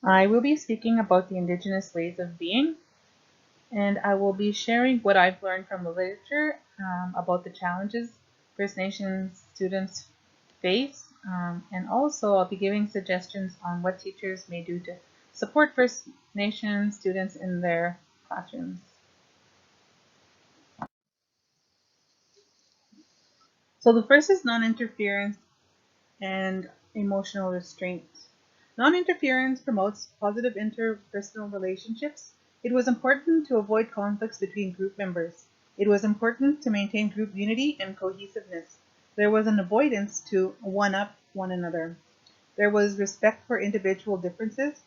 I will be speaking about the Indigenous ways of being, and I will be sharing what I've learned from the literature about the challenges First Nations students face, and also I'll be giving suggestions on what teachers may do to support First Nations students in their classrooms. So the first is non-interference and emotional restraint. Non-interference promotes positive interpersonal relationships. It was important to avoid conflicts between group members. It was important to maintain group unity and cohesiveness. There was an avoidance to one-up one another. There was respect for individual differences,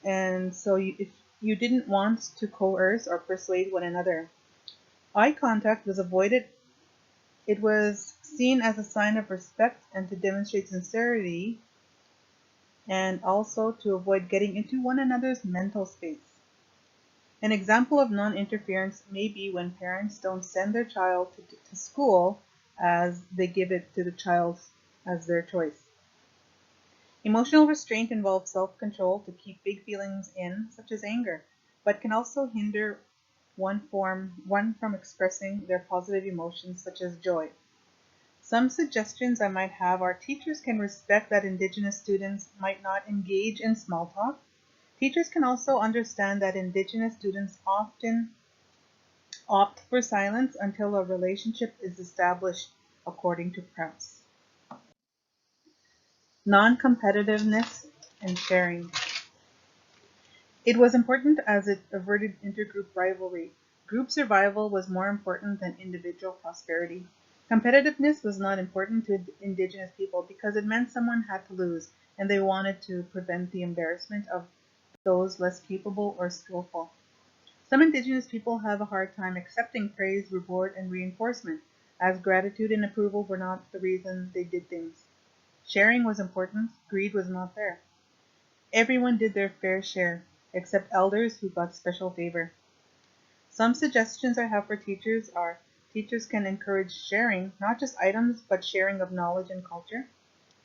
and so if you didn't want to coerce or persuade one another. Eye contact was avoided. It was seen as a sign of respect and to demonstrate sincerity and also to avoid getting into one another's mental space. An example of non-interference may be when parents don't send their child to school as they give it to the child as their choice. Emotional restraint involves self-control to keep big feelings in, such as anger, but can also hinder one from expressing their positive emotions, such as joy. Some suggestions I might have are teachers can respect that Indigenous students might not engage in small talk. Teachers can also understand that Indigenous students often opt for silence until a relationship is established, according to Prowse. Non-competitiveness and sharing. It was important as it averted intergroup rivalry. Group survival was more important than individual prosperity. Competitiveness was not important to Indigenous people because it meant someone had to lose, and they wanted to prevent the embarrassment of those less capable or skillful. Some Indigenous people have a hard time accepting praise, reward, and reinforcement, as gratitude and approval were not the reason they did things. Sharing was important, greed was not there. Everyone did their fair share, except elders who got special favor. Some suggestions I have for teachers are teachers can encourage sharing, not just items, but sharing of knowledge and culture.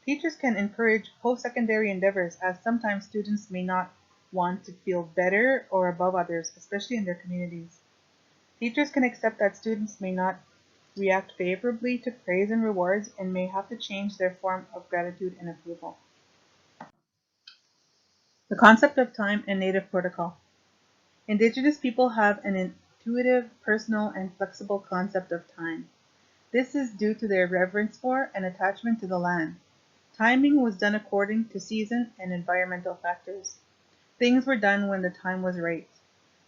Teachers can encourage post-secondary endeavors as sometimes students may not want to feel better or above others, especially in their communities. Teachers can accept that students may not react favorably to praise and rewards and may have to change their form of gratitude and approval. The concept of time and native protocol. Indigenous people have an intuitive, personal, and flexible concept of time. This is due to their reverence for and attachment to the land. Timing was done according to season and environmental factors. Things were done when the time was right.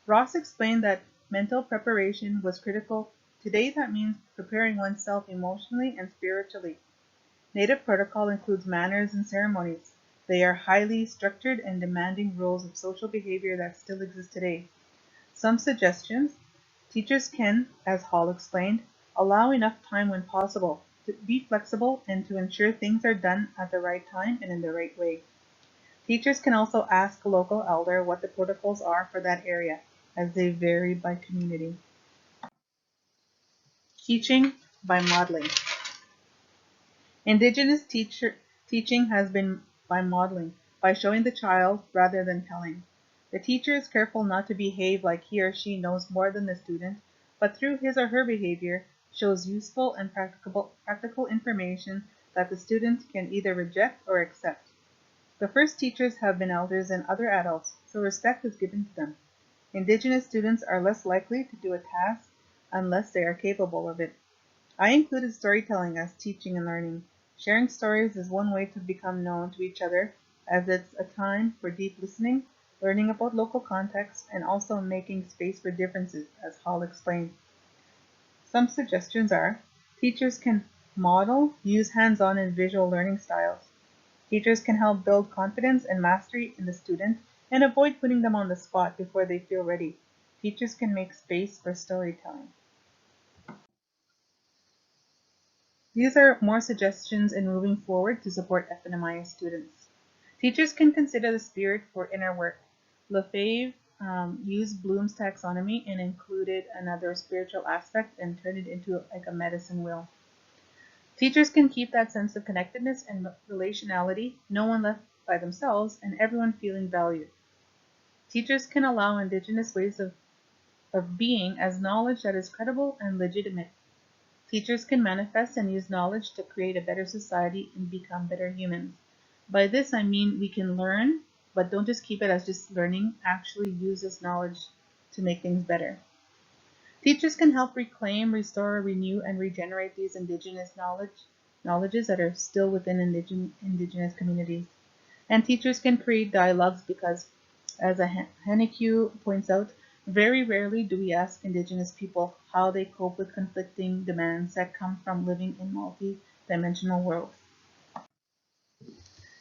Ross explained that mental preparation was critical. Today that means preparing oneself emotionally and spiritually. Native protocol includes manners and ceremonies. They are highly structured and demanding rules of social behavior that still exist today. Some suggestions: teachers can, as Hall explained, allow enough time when possible, to be flexible and to ensure things are done at the right time and in the right way. Teachers can also ask a local elder what the protocols are for that area, as they vary by community. Teaching by modeling. Indigenous teaching has been by modeling, by showing the child rather than telling. The teacher is careful not to behave like he or she knows more than the student, but through his or her behavior shows useful and practical information that the student can either reject or accept. The first teachers have been elders and other adults, so respect is given to them. Indigenous students are less likely to do a task unless they are capable of it. I included storytelling as teaching and learning. Sharing stories is one way to become known to each other, as it's a time for deep listening, learning about local context, and also making space for differences, as Hall explained. Some suggestions are teachers can model, use hands-on and visual learning styles. Teachers can help build confidence and mastery in the student and avoid putting them on the spot before they feel ready. Teachers can make space for storytelling. These are more suggestions in moving forward to support FNMI students. Teachers can consider the spirit for inner work. Lefebvre used Bloom's taxonomy and included another spiritual aspect and turned it into like a medicine wheel. Teachers can keep that sense of connectedness and relationality, no one left by themselves, and everyone feeling valued. Teachers can allow Indigenous ways of being as knowledge that is credible and legitimate. Teachers can manifest and use knowledge to create a better society and become better humans. By this I mean we can learn, but don't just keep it as just learning, actually use this knowledge to make things better. Teachers can help reclaim, restore, renew, and regenerate these Indigenous knowledges that are still within Indigenous communities. And teachers can create dialogues because, as Hanekyu points out, very rarely do we ask Indigenous people how they cope with conflicting demands that come from living in multi-dimensional worlds.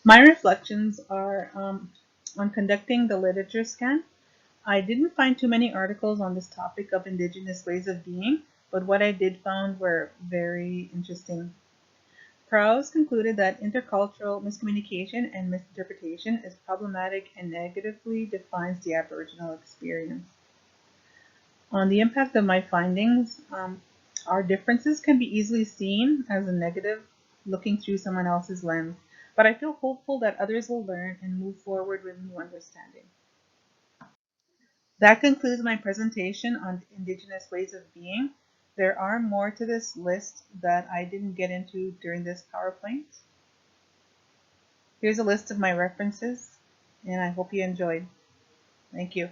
My reflections are on conducting the literature scan. I didn't find too many articles on this topic of Indigenous ways of being, but what I did found were very interesting. Prowse concluded that intercultural miscommunication and misinterpretation is problematic and negatively defines the Aboriginal experience. On the impact of my findings, our differences can be easily seen as a negative looking through someone else's lens, but I feel hopeful that others will learn and move forward with new understanding. That concludes my presentation on Indigenous ways of being. There are more to this list that I didn't get into during this PowerPoint. Here's a list of my references, and I hope you enjoyed. Thank you.